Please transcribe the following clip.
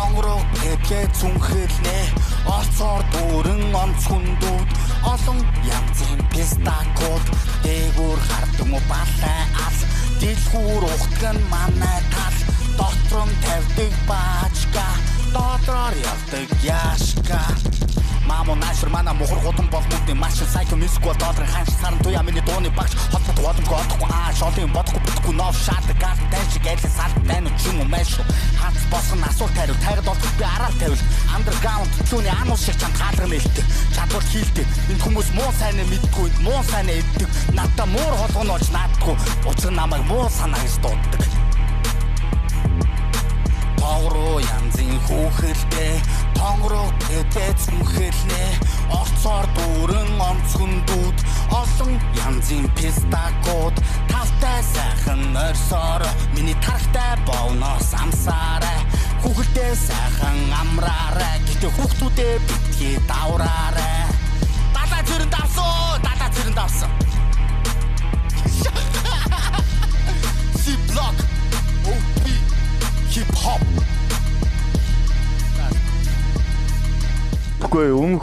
тонгороо гэдгээ зүнхэлнэ олцоор дүүрэн онц хүндүүд олон янзын пистакууд дээгүүр хардаг мө балай ал дэлгүүр ухтган манай тал дотром тавьдаг баачка дотроор явдаг яшка мамо нашр мана мохор хотон болмуудын машин сайко миск бол дотрын ханш саран туяа миний дууны багш хотод бодомгүй одохгүй шолын бодохгүй битгүй нов шат гар тайш гэлээ салт тань чүм мэш хац босон асуулт хариу тайрад болчих би араа тавил андерграунд түүний ануус шиг чам хаалга нээлттэй чадвар хийлтэй энэ хүмүүс муу сайн мэдгүй муу сайн эддэг надаа муур холгоно олж наадгүй учир намайг муу санаа гэж дууддаг тоогроо янзын хүүхэлтэй тонгороо гэдээ зүнхэлнэ орцоор дүүрэн онц хүндүүд олон янзын пистакууд тавтай сайхан орсоор миний тархтай бовноос амсаарай хүүхэлтэй сайхан амраарай гэтээ хүүхдүүдээ битгий давраарай дата зэрэн давсан C-block OP hip hop. Үгүй